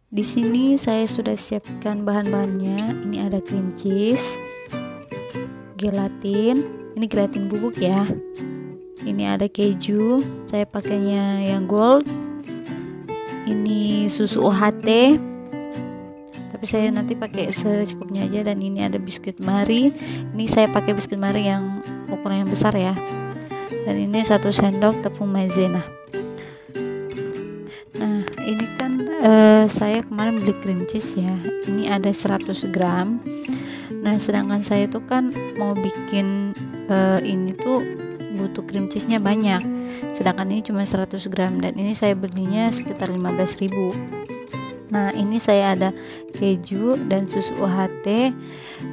Di sini saya sudah siapkan bahan-bahannya. Ini ada cream cheese, gelatin. Ini gelatin bubuk ya. Ini ada keju. Saya pakainya yang gold. Ini susu UHT. Tapi saya nanti pakai secukupnya aja. Dan ini ada biskuit Marie. Ini saya pakai biskuit Marie yang ukuran yang besar ya. Dan ini 1 sendok tepung maizena. Nah, ini kan saya kemarin beli cream cheese ya. Ini ada 100 gram. Nah, sedangkan saya tuh kan mau bikin ini tuh butuh cream cheese-nya banyak. Sedangkan ini cuma 100 gram dan ini saya belinya sekitar 15.000. Nah, ini saya ada keju dan susu UHT.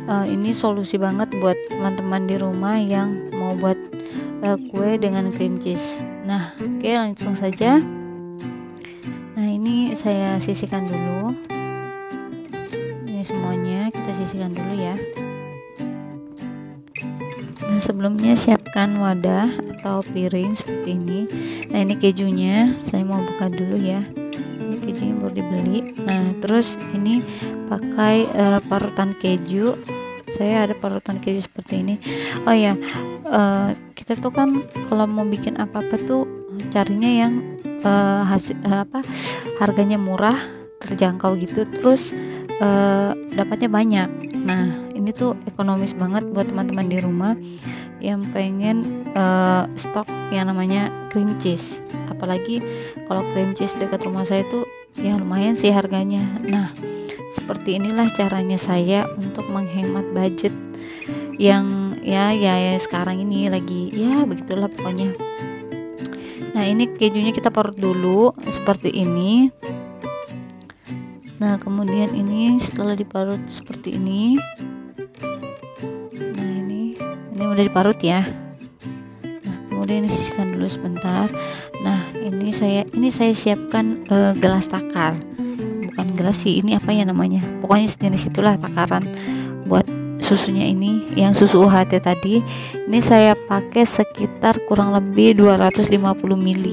Ini solusi banget buat teman-teman di rumah yang mau buat kue dengan cream cheese. Nah, oke, langsung saja. Nah, ini saya sisihkan dulu. Ini semuanya kita sisihkan dulu ya. Nah, sebelumnya siapkan wadah atau piring seperti ini. Nah, ini kejunya saya mau buka dulu ya. Ini kejunya baru dibeli. Nah, terus ini pakai parutan keju. Saya ada parutan keju seperti ini. Oh ya, kita tuh kan kalau mau bikin apa-apa tuh carinya yang harganya murah, terjangkau gitu, terus dapatnya banyak. Nah, ini tuh ekonomis banget buat teman-teman di rumah yang pengen stok yang namanya cream cheese. Apalagi kalau cream cheese dekat rumah saya tuh ya lumayan sih harganya. Nah, seperti inilah caranya saya untuk menghemat budget yang ya sekarang ini lagi ya begitulah pokoknya. Nah, ini kejunya kita parut dulu seperti ini. Nah, kemudian ini setelah diparut seperti ini. Nah, ini udah diparut ya. Nah, kemudian disisihkan dulu sebentar. Nah, ini saya siapkan gelas takar. Bukan gelas sih, ini apa ya namanya? Pokoknya sejenis itulah takaran buat susunya ini, yang susu UHT tadi. Ini saya pakai sekitar kurang lebih 250 ml.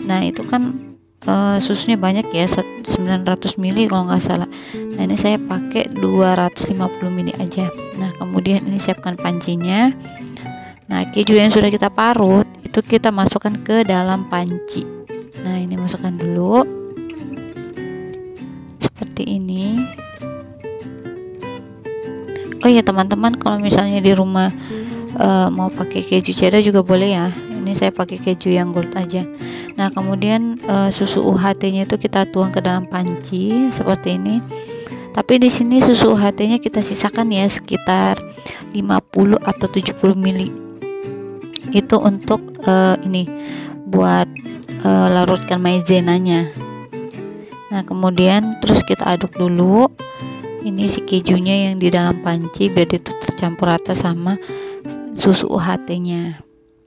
Nah, itu kan susunya banyak ya, 900 ml kalau nggak salah. Nah, ini saya pakai 250 ml aja. Nah, kemudian ini siapkan pancinya. Nah, keju yang sudah kita parut itu kita masukkan ke dalam panci. Nah, ini masukkan dulu seperti ini. Oh ya teman-teman, kalau misalnya di rumah mau pakai keju cheddar juga boleh ya. Ini saya pakai keju yang gold aja. Nah, kemudian susu UHT-nya itu kita tuang ke dalam panci seperti ini. Tapi di sini susu UHT-nya kita sisakan ya sekitar 50 atau 70 ml. Itu untuk ini buat larutkan maizenanya. Nah, kemudian terus kita aduk dulu. Ini si kejunya yang di dalam panci biar itu tercampur rata sama susu UHT-nya.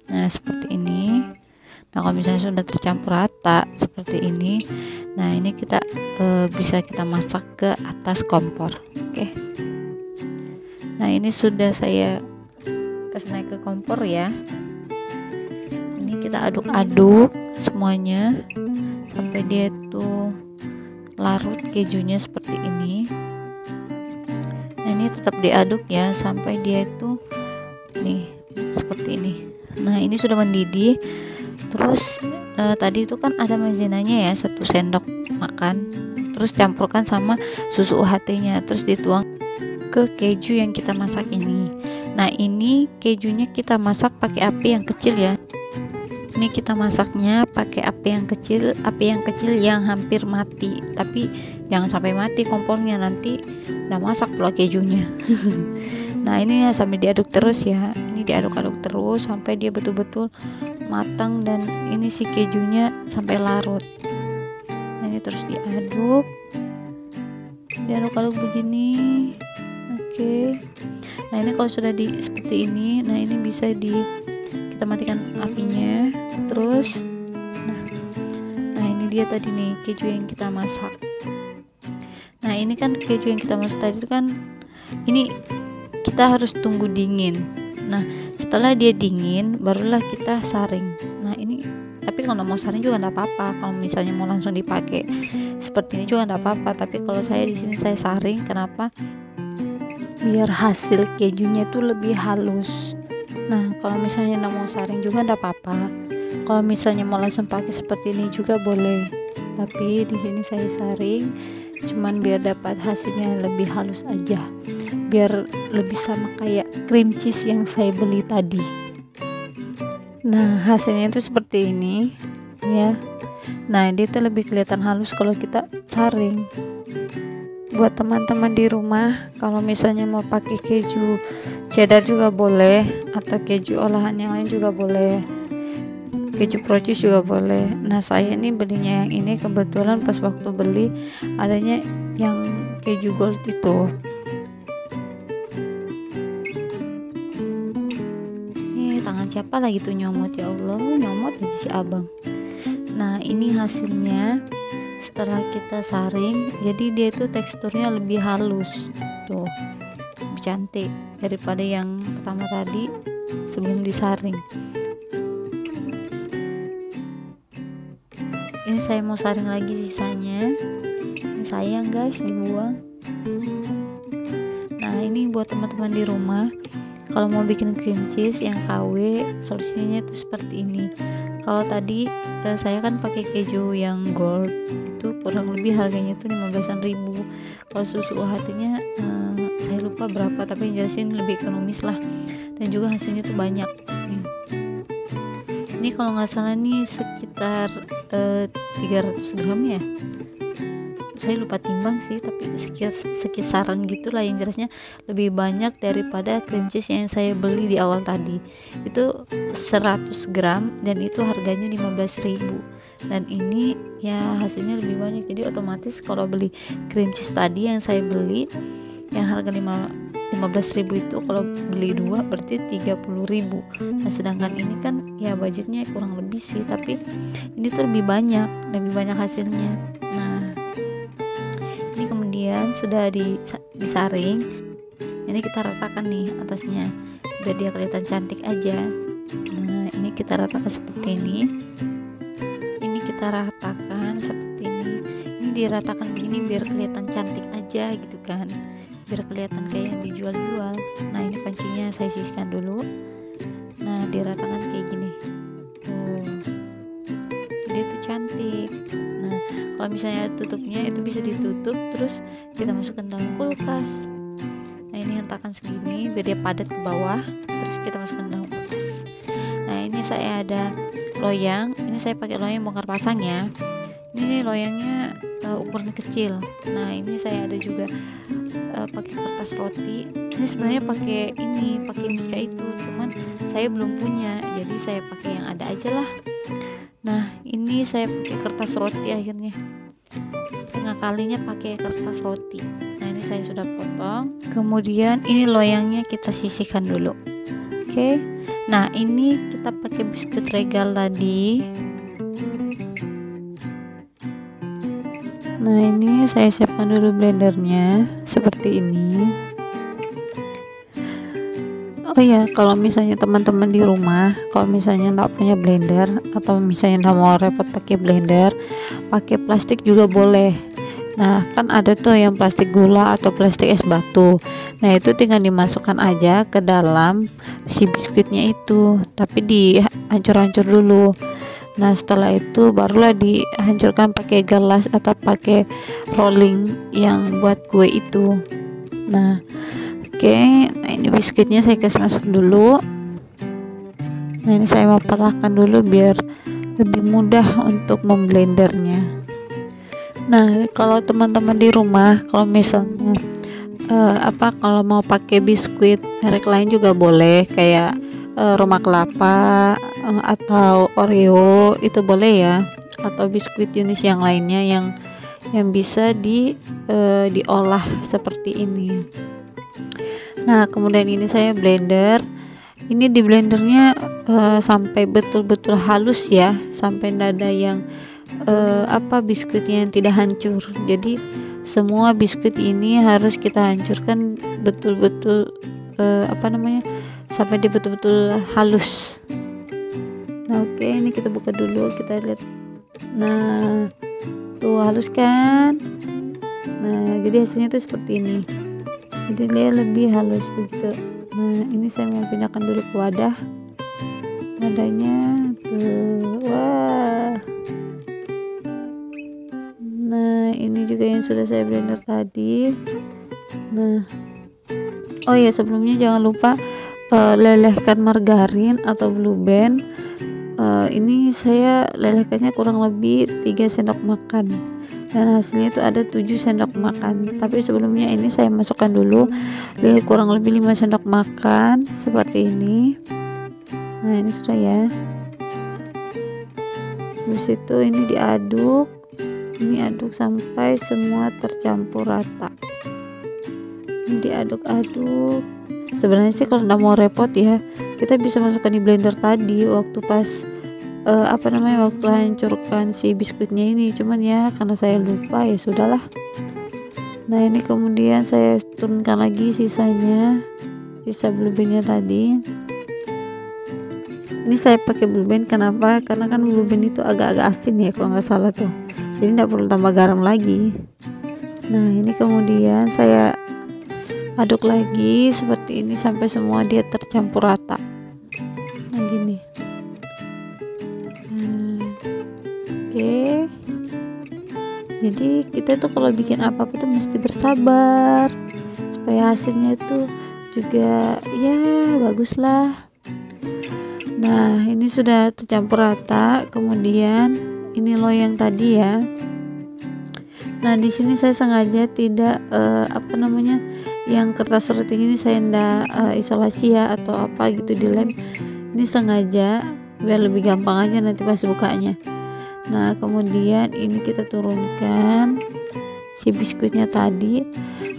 Nah, seperti ini. Nah, kalau misalnya sudah tercampur rata seperti ini, nah ini kita bisa kita masak ke atas kompor. Oke. Nah, ini sudah saya kasih naik ke kompor ya. Ini kita aduk-aduk semuanya sampai dia tuh larut kejunya seperti ini. Nah, ini tetap diaduk ya sampai dia itu nih seperti ini. Nah, ini sudah mendidih. Terus tadi itu kan ada maizenanya ya 1 sendok makan. Terus campurkan sama susu UHT-nya, terus dituang ke keju yang kita masak ini. Nah, ini kejunya kita masak pakai api yang kecil ya. Ini kita masaknya pakai api yang kecil yang hampir mati. Tapi jangan sampai mati kompornya, nanti udah masak pula kejunya. Nah, ini ya sampai diaduk terus ya. Ini diaduk-aduk terus sampai dia betul-betul matang dan ini si kejunya sampai larut. Nah, ini terus diaduk begini. Oke. Nah, ini kalau sudah seperti ini, nah ini bisa kita matikan apinya. Terus nah ini dia tadi nih keju yang kita masak. Nah, ini kan keju yang kita masak tadi itu kan ini kita harus tunggu dingin. Nah, setelah dia dingin barulah kita saring. Nah, ini tapi kalau mau saring juga enggak apa-apa, kalau misalnya mau langsung dipakai seperti ini juga enggak apa-apa, tapi kalau saya di sini saya saring. Kenapa? Biar hasil kejunya itu lebih halus. Nah, kalau misalnya enggak mau saring juga enggak apa-apa, kalau misalnya mau langsung pakai seperti ini juga boleh, tapi di sini saya saring cuman biar dapat hasilnya lebih halus aja, biar lebih sama kayak cream cheese yang saya beli tadi. Nah, hasilnya itu seperti ini ya. Nah, dia tuh lebih kelihatan halus kalau kita saring. Buat teman-teman di rumah, kalau misalnya mau pakai keju cheddar juga boleh, atau keju olahan yang lain juga boleh, keju Prodis juga boleh. Nah, saya ini belinya yang ini, kebetulan pas waktu beli adanya yang keju gold itu. Tangan siapa lagi tuh nyomot, ya Allah, nyomot aja si abang. Nah, ini hasilnya setelah kita saring, jadi dia itu teksturnya lebih halus tuh, lebih cantik daripada yang pertama tadi sebelum disaring. Ini saya mau saring lagi sisanya, ini sayang guys dibuang. Nah, ini buat teman-teman di rumah, kalau mau bikin cream cheese yang KW, solusinya itu seperti ini. Kalau tadi saya kan pakai keju yang gold, itu kurang lebih harganya itu 15.000. Kalau susu UHT-nya saya lupa berapa, tapi yang jelasin lebih ekonomis lah, dan juga hasilnya tuh banyak. Ini kalau nggak salah nih sekitar 300 gram ya, saya lupa timbang sih, tapi sekisaran gitulah, yang jelasnya lebih banyak daripada cream cheese yang saya beli di awal tadi. Itu 100 gram dan itu harganya 15.000, dan ini ya hasilnya lebih banyak. Jadi otomatis kalau beli cream cheese tadi yang saya beli yang harga 15.000 itu, kalau beli 2 berarti 30.000. Nah, sedangkan ini kan ya budgetnya kurang lebih sih, tapi ini tuh lebih banyak hasilnya. Nah, ini kemudian sudah disaring, ini kita ratakan nih atasnya biar dia kelihatan cantik aja. Nah, ini kita ratakan seperti ini kita ratakan seperti ini diratakan begini biar kelihatan cantik aja gitu kan, biar kelihatan kayak yang dijual-jual. Nah, ini pancinya saya sisihkan dulu. Nah, diratakan kayak gini tuh, dia tuh cantik. Nah, kalau misalnya tutupnya itu bisa ditutup terus kita masukkan dalam kulkas. Nah, ini hentakan segini biar dia padat ke bawah, terus kita masukkan dalam kulkas. Nah, ini saya ada loyang, ini saya pakai loyang bongkar pasang ya. Ini loyangnya ukuran kecil. Nah, ini saya ada juga pakai kertas roti. Ini sebenarnya pakai mika itu, cuman saya belum punya, jadi saya pakai yang ada aja lah. Nah, ini saya pakai kertas roti akhirnya. Tengah kalinya pakai kertas roti. Nah, ini saya sudah potong. Kemudian ini loyangnya kita sisihkan dulu. Oke. Nah, ini kita pakai biskuit regal tadi. Nah, ini saya siapkan dulu blendernya seperti ini. Oh ya, kalau misalnya teman-teman di rumah, kalau misalnya nggak punya blender atau misalnya nggak mau repot pakai blender, pakai plastik juga boleh. Nah, kan ada tuh yang plastik gula atau plastik es batu. Nah, itu tinggal dimasukkan aja ke dalam si biskuitnya itu, tapi dihancur-hancur dulu. Nah, setelah itu barulah dihancurkan pakai gelas atau pakai rolling yang buat kue itu. Nah, oke. Nah, ini biskuitnya saya kasih masuk dulu. Nah, ini saya mau patahkan dulu biar lebih mudah untuk memblendernya. Nah, kalau teman-teman di rumah, kalau misalnya kalau mau pakai biskuit merek lain juga boleh, kayak Roma Kelapa atau Oreo itu boleh ya, atau biskuit jenis yang lainnya yang bisa diolah seperti ini. Nah, kemudian ini saya blender. Ini di blendernya sampai betul-betul halus ya, sampai tidak ada yang biskuitnya yang tidak hancur. Jadi semua biskuit ini harus kita hancurkan betul-betul sampai dia betul-betul halus. Nah oke, ini kita buka dulu, kita lihat. Nah tuh halus kan. Nah jadi hasilnya tuh seperti ini, jadi dia lebih halus begitu. Nah ini saya mau pindahkan dulu ke wadahnya tuh. Wah, nah ini juga yang sudah saya blender tadi. Nah oh ya, sebelumnya jangan lupa lelehkan margarin atau blue band. Ini saya lelehkannya kurang lebih 3 sendok makan dan hasilnya itu ada 7 sendok makan. Tapi sebelumnya ini saya masukkan dulu kurang lebih 5 sendok makan seperti ini. Nah ini sudah ya. Habis itu ini diaduk, ini aduk sampai semua tercampur rata. Ini diaduk-aduk. Sebenarnya sih kalau nggak mau repot ya, kita bisa masukkan di blender tadi waktu pas waktu hancurkan si biskuitnya ini. Cuman ya karena saya lupa, ya sudahlah. Nah ini kemudian saya turunkan lagi sisa blue bandnya tadi. Ini saya pakai blue band kenapa? Karena kan blue band itu agak-agak asin ya kalau nggak salah tuh, jadi nggak perlu tambah garam lagi. Nah ini kemudian saya aduk lagi seperti ini sampai semua dia tercampur rata. Nah gini. Nah, oke. Jadi kita tuh kalau bikin apa-apa tuh mesti bersabar supaya hasilnya itu juga ya bagus lah. Nah ini sudah tercampur rata. Kemudian ini loyang tadi ya. Nah di sini saya sengaja tidak yang kertas roti ini saya ndak isolasi ya atau apa gitu, dilem. Ini sengaja biar lebih gampang aja nanti pas bukanya. Nah kemudian ini kita turunkan si biskuitnya tadi.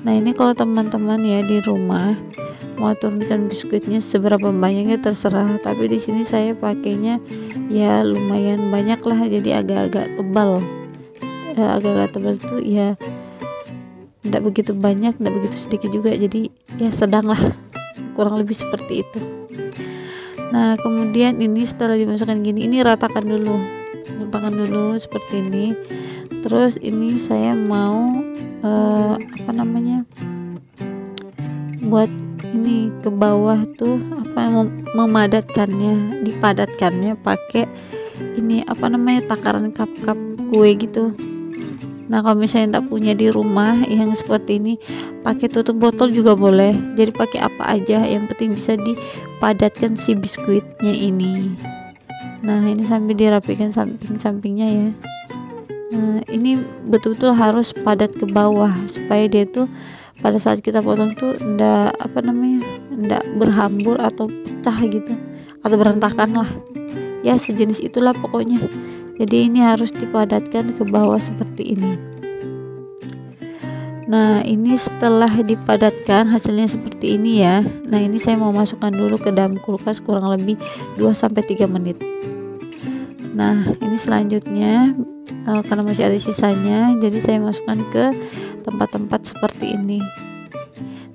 Nah ini kalau teman-teman ya di rumah mau turunkan biskuitnya seberapa banyaknya terserah, tapi di sini saya pakainya ya lumayan banyak lah, jadi agak-agak tebal. Agak-agak tebal tuh ya tidak begitu banyak, tidak begitu sedikit juga, jadi ya sedang lah, kurang lebih seperti itu. Nah kemudian ini setelah dimasukkan gini, ini ratakan dulu seperti ini. Terus ini saya mau buat ini ke bawah tuh dipadatkannya pakai ini takaran cup kue gitu. Nah kalau misalnya tak punya di rumah yang seperti ini, pakai tutup botol juga boleh, jadi pakai apa aja yang penting bisa dipadatkan si biskuitnya ini. Nah ini sambil dirapikan samping-sampingnya ya. Nah ini betul-betul harus padat ke bawah supaya dia tuh pada saat kita potong tuh ndak berhambur atau pecah gitu atau berantakan lah ya, sejenis itulah pokoknya. Jadi ini harus dipadatkan ke bawah seperti ini. Nah ini setelah dipadatkan hasilnya seperti ini ya. Nah ini saya mau masukkan dulu ke dalam kulkas kurang lebih 2-3 menit. Nah ini selanjutnya karena masih ada sisanya, jadi saya masukkan ke tempat-tempat seperti ini.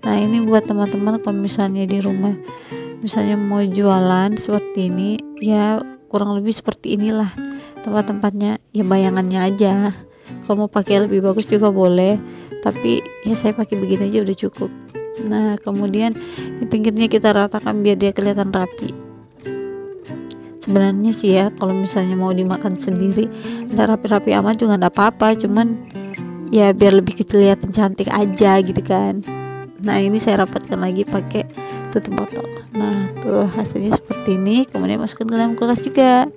Nah ini buat teman-teman kalau misalnya di rumah misalnya mau jualan seperti ini ya, kurang lebih seperti inilah tempat-tempatnya, ya bayangannya aja. Kalau mau pakai lebih bagus juga boleh, tapi ya saya pakai begini aja udah cukup. Nah kemudian di pinggirnya kita ratakan biar dia kelihatan rapi. Sebenarnya sih ya kalau misalnya mau dimakan sendiri nggak rapi-rapi amat juga nggak apa-apa, cuman ya biar lebih kelihatan cantik aja gitu kan. Nah ini saya rapatkan lagi pakai tutup botol. Nah tuh hasilnya seperti ini. Kemudian masukkan ke dalam kulkas juga.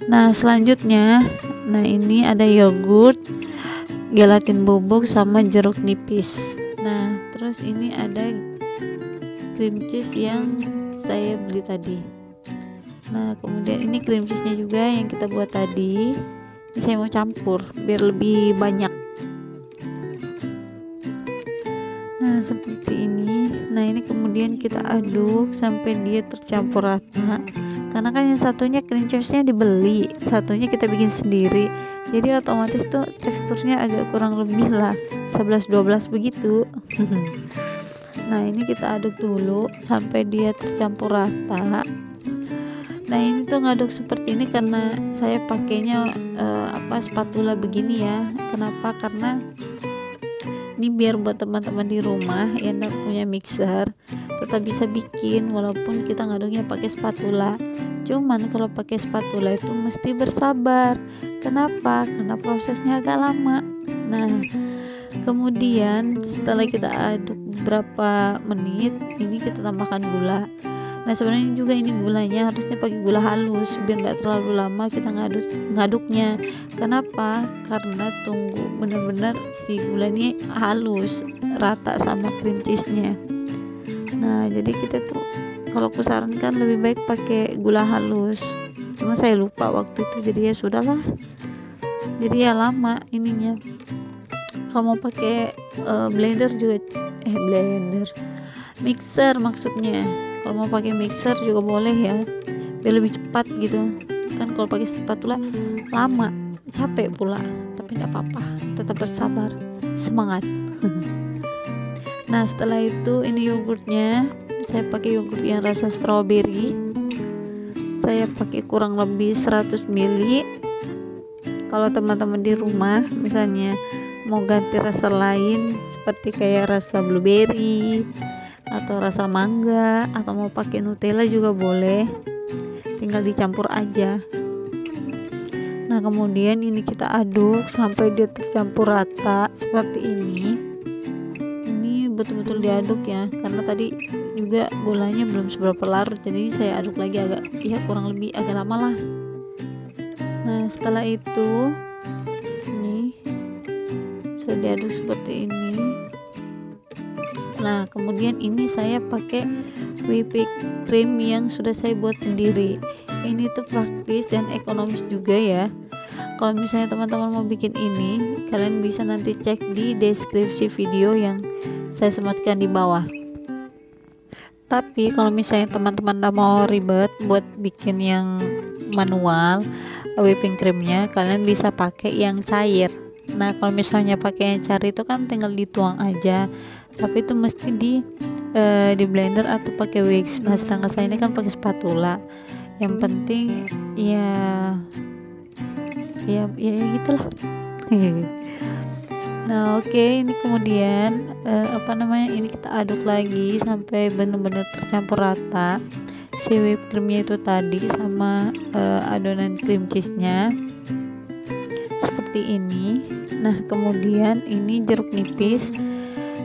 Nah selanjutnya, nah ini ada yogurt, gelatin bubuk sama jeruk nipis. Nah terus ini ada cream cheese yang saya beli tadi. Nah kemudian ini cream cheese nya juga yang kita buat tadi. Ini saya mau campur biar lebih banyak. Nah seperti ini. Nah ini kemudian kita aduk sampai dia tercampur rata. Karena kan yang satunya cream cheese-nya dibeli, satunya kita bikin sendiri, jadi otomatis tuh teksturnya agak kurang lebih lah 11-12 begitu. Nah ini kita aduk dulu sampai dia tercampur rata. Nah Nah ini tuh ngaduk seperti ini karena saya pakainya spatula begini ya. Kenapa? Karena ini biar buat teman-teman di rumah yang tidak punya mixer tetap bisa bikin walaupun kita ngaduknya pakai spatula. Cuman kalau pakai spatula itu mesti bersabar. Kenapa? Karena prosesnya agak lama. Nah kemudian setelah kita aduk beberapa menit, ini kita tambahkan gula. Nah sebenarnya juga ini gulanya harusnya pakai gula halus biar nggak terlalu lama kita ngaduknya. Kenapa? Karena tunggu benar-benar si gula ini halus rata sama cream cheese nya. Nah jadi kita tuh kalau aku sarankan lebih baik pakai gula halus, cuma saya lupa waktu itu, jadi ya sudahlah, jadi ya lama ininya. Kalau mau pakai blender juga mixer maksudnya, kalau mau pakai mixer juga boleh ya, biar lebih cepat gitu kan. Kalau pakai spatula lama, capek pula, tapi tidak apa-apa, tetap bersabar, semangat. Nah setelah itu ini yogurtnya, saya pakai yogurt yang rasa strawberry. Saya pakai kurang lebih 100 ml. Kalau teman-teman di rumah misalnya mau ganti rasa lain seperti kayak rasa blueberry atau rasa mangga atau mau pakai Nutella juga boleh, tinggal dicampur aja. Nah kemudian ini kita aduk sampai dia tercampur rata seperti ini betul-betul diaduk ya, karena tadi juga gulanya belum seberapa larut, jadi saya aduk lagi agak kurang lebih agak lama lah. Nah setelah itu ini saya diaduk seperti ini. Nah kemudian ini saya pakai whipping cream yang sudah saya buat sendiri. Ini tuh praktis dan ekonomis juga ya. Kalau misalnya teman-teman mau bikin ini, kalian bisa nanti cek di deskripsi video yang saya sematkan di bawah. Tapi kalau misalnya teman-teman tidak mau ribet buat bikin yang manual whipping creamnya, kalian bisa pakai yang cair. Nah kalau misalnya pakai yang cair itu kan tinggal dituang aja, tapi itu mesti di blender atau pakai whisk. Nah sedangkan saya ini kan pakai spatula. Yang penting ya gitulah. Nah oke, ini kemudian ini kita aduk lagi sampai benar-benar tercampur rata si whipped creamnya itu tadi sama adonan cream cheese nya seperti ini. Nah kemudian ini jeruk nipis.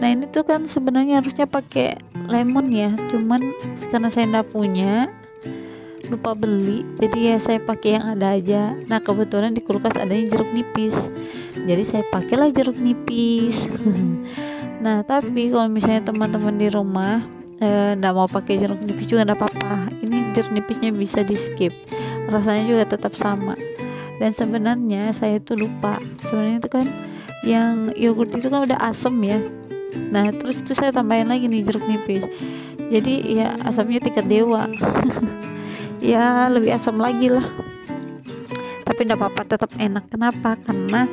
Nah ini tuh kan sebenarnya harusnya pakai lemon ya, cuman karena saya nggak punya, lupa beli, jadi ya saya pakai yang ada aja. Nah kebetulan di kulkas adanya jeruk nipis, jadi saya pakailah jeruk nipis. Nah tapi kalau misalnya teman-teman di rumah nggak mau pakai jeruk nipis juga nggak apa-apa, ini jeruk nipisnya bisa di skip, rasanya juga tetap sama. Dan sebenarnya saya tuh lupa, sebenarnya itu kan yang yogurt itu kan udah asem ya. Nah terus itu saya tambahin lagi nih jeruk nipis, jadi ya asamnya tingkat dewa. Ya lebih asam lagi lah, tapi tidak apa-apa, tetap enak. Kenapa? Karena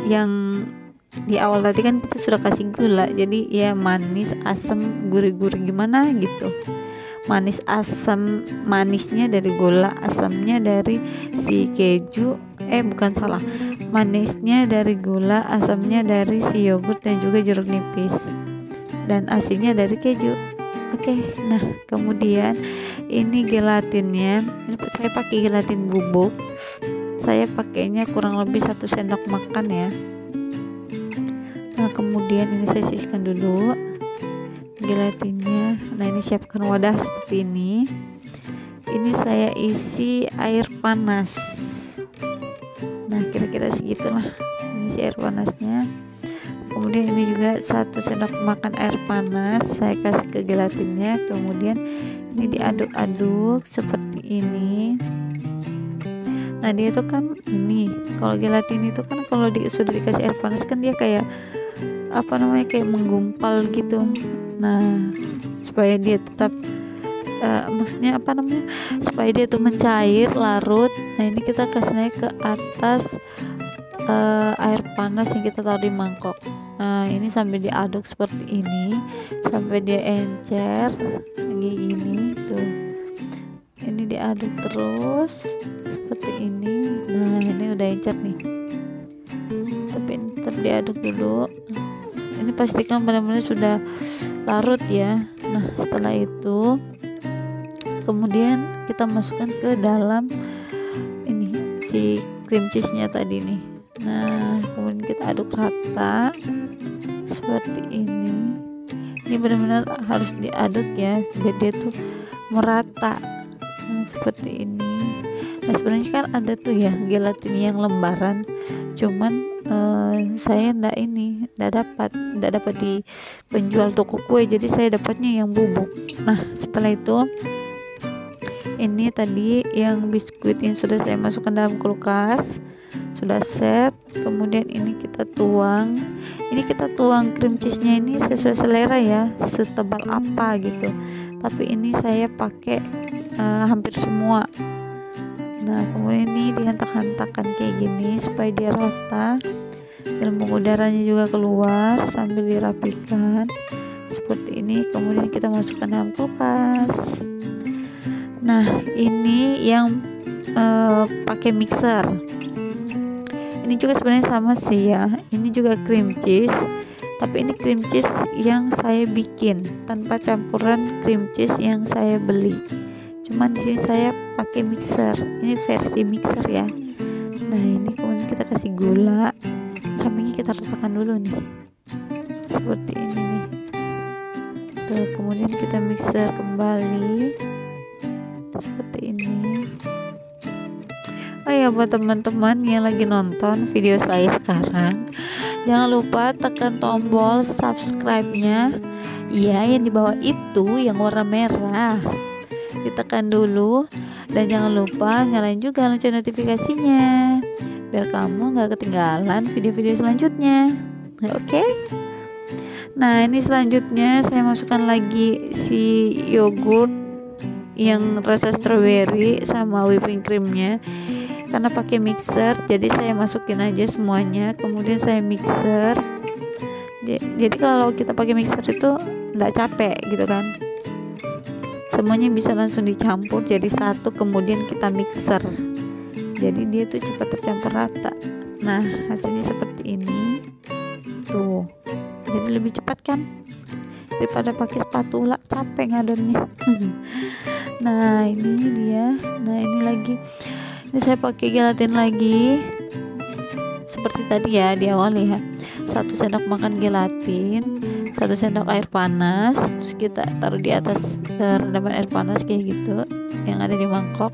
yang di awal tadi kan kita sudah kasih gula, jadi ya manis, asam, gurih-gurih gimana gitu. Manis asam, manisnya dari gula, asamnya dari si keju, manisnya dari gula, asamnya dari si yogurt dan juga jeruk nipis, dan asinnya dari keju. Oke, nah kemudian ini gelatinnya, ini saya pakai gelatin bubuk, saya pakainya kurang lebih 1 sendok makan ya. Nah kemudian ini saya sisihkan dulu gelatinnya. Nah ini siapkan wadah seperti ini. Ini saya isi air panas. Nah kira-kira segitulah ini si air panasnya. Kemudian ini juga 1 sendok makan air panas saya kasih ke gelatinnya. Kemudian ini diaduk-aduk seperti ini. Nah dia itu kan ini, kalau gelatin itu kan kalau sudah dikasih air panas kan dia kayak kayak menggumpal gitu. Nah supaya dia tetap supaya dia tuh mencair, larut. Nah ini kita kasih naik ke atas air panas yang kita taruh di mangkok. Nah ini sampai diaduk seperti ini sampai dia encer kayak gini tuh. Ini ini diaduk terus seperti ini. Nah ini udah encer nih, tapi ntar diaduk dulu. Ini pastikan benar-benar sudah larut ya. Nah setelah itu kemudian kita masukkan ke dalam ini si cream cheese nya tadi nih. Nah kemudian kita aduk rata seperti ini. Ini benar-benar harus diaduk ya biar dia tuh merata. Nah seperti ini. Nah sebenarnya kan ada tuh ya gelatin yang lembaran, cuman saya ndak dapat di penjual toko kue, jadi saya dapatnya yang bubuk. Nah setelah itu ini tadi yang biskuit yang sudah saya masukkan dalam kulkas sudah set. Kemudian ini kita tuang cream cheese nya ini sesuai selera ya, setebal apa gitu, tapi ini saya pakai hampir semua. Nah kemudian ini dihantak-hantakkan kayak gini supaya dia rata, gelembung udaranya juga keluar sambil dirapikan seperti ini. Kemudian kita masukkan dalam kulkas. Nah ini yang pakai mixer, ini juga sebenarnya sama sih ya, ini juga cream cheese, tapi ini cream cheese yang saya bikin tanpa campuran cream cheese yang saya beli. Cuman di sini saya pakai mixer, ini versi mixer ya. Nah ini kemudian kita kasih gula, sampingnya kita ratakan dulu nih seperti ini nih. Tuh, kemudian kita mixer kembali seperti ini. Oh ya, buat teman-teman yang lagi nonton video saya sekarang, jangan lupa tekan tombol subscribe-nya ya, yang di bawah itu yang warna merah ditekan dulu, dan jangan lupa nyalain juga lonceng notifikasinya biar kamu nggak ketinggalan video-video selanjutnya. Oke? Nah ini selanjutnya saya masukkan lagi si yogurt yang rasa strawberry sama whipping creamnya. Karena pakai mixer, jadi saya masukin aja semuanya, kemudian saya mixer. Jadi kalau kita pakai mixer itu nggak capek gitu kan, semuanya bisa langsung dicampur jadi satu, kemudian kita mixer, jadi dia tuh cepat tercampur rata. Nah hasilnya seperti ini tuh, jadi lebih cepat kan daripada pakai spatula, capek ngadonnya. Nah ini dia. Nah ini lagi, ini saya pakai gelatin lagi seperti tadi ya di awal ya, 1 sendok makan gelatin, 1 sendok air panas, terus kita taruh di atas rendaman air panas kayak gitu yang ada di mangkok.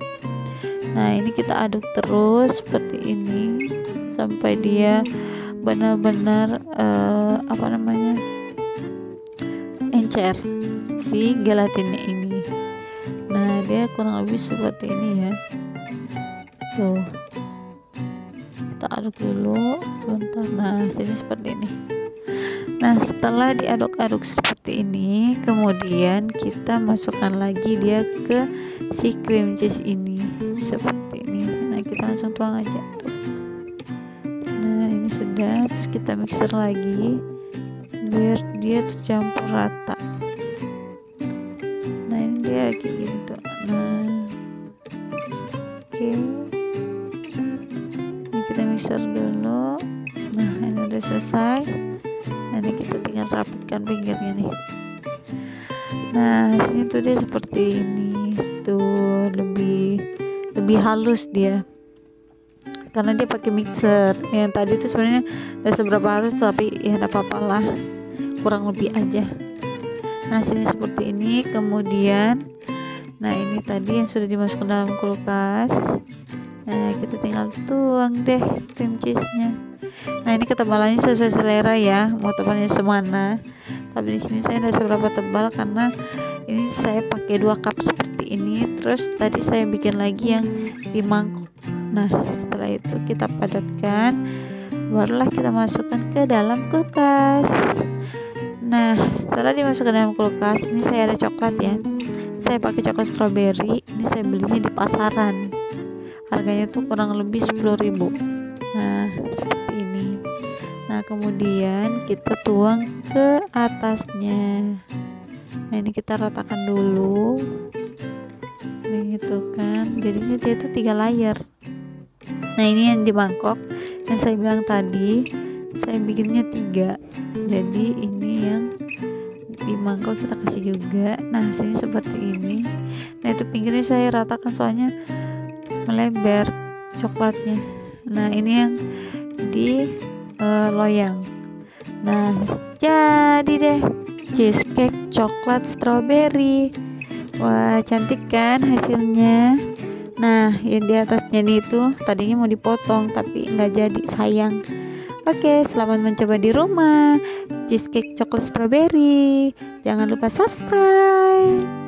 Nah ini kita aduk terus seperti ini sampai dia benar-benar encer si gelatinnya ini. Nah dia kurang lebih seperti ini ya. Tuh, kita aduk dulu sebentar. Nah sini seperti ini. Nah setelah diaduk-aduk seperti ini, kemudian kita masukkan lagi dia ke si cream cheese ini seperti ini. Nah kita langsung tuang aja tuh. Nah ini sudah, terus kita mixer lagi biar dia tercampur rata. Nah ini dia kayak gini tuh. Nah oke, ini kita mixer dulu. Nah ini udah selesai. Nah ini kita tinggal rapatkan pinggirnya nih. Nah sini tuh dia seperti ini tuh, lebih halus dia karena dia pakai mixer. Yang tadi tuh sebenarnya gak seberapa halus, tapi ya gak apa-apa lah, kurang lebih aja. Nah sini seperti ini. Kemudian nah ini tadi yang sudah dimasukkan dalam kulkas. Nah kita tinggal tuang deh cream cheese nya. Nah ini ketebalannya sesuai selera ya, mau tebalnya semana, tapi di sini saya tidak seberapa tebal karena ini saya pakai 2 cup seperti ini. Terus tadi saya bikin lagi yang di mangkok. Nah setelah itu kita padatkan, barulah kita masukkan ke dalam kulkas. Nah setelah dimasukkan dalam kulkas, ini saya ada coklat ya, saya pakai coklat strawberry. Ini saya belinya di pasaran, harganya tuh kurang lebih 10.000. Nah seperti ini. Nah kemudian kita tuang ke atasnya. Nah ini kita ratakan dulu nih gitu kan, jadinya dia tuh 3 layer. Nah ini yang di mangkok yang saya bilang tadi, saya bikinnya 3, jadi ini yang di mangkok kita kasih juga. Nah hasilnya seperti ini. Nah itu pinggirnya saya ratakan soalnya melebar coklatnya. Nah ini yang di loyang. Nah jadi deh cheesecake coklat strawberry. Wah cantik kan hasilnya. Nah yang di atasnya itu tadinya mau dipotong tapi nggak jadi, sayang. Oke, selamat mencoba di rumah cheesecake coklat strawberry. Jangan lupa subscribe.